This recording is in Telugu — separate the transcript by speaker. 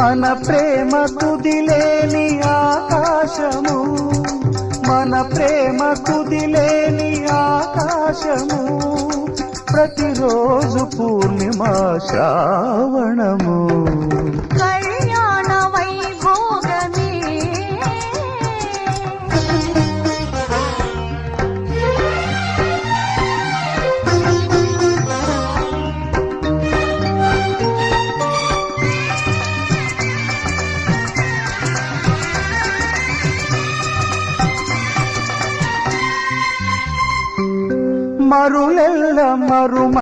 Speaker 1: మన ప్రేమ తుదిలేని ఆకాశము, మన ప్రేమ తుదిలేని ఆకాశము, ప్రతిరోజు పూర్ణిమ శ్రావణము.
Speaker 2: కళ్యాణ వైభోగమే
Speaker 1: మరులెల్ల మరు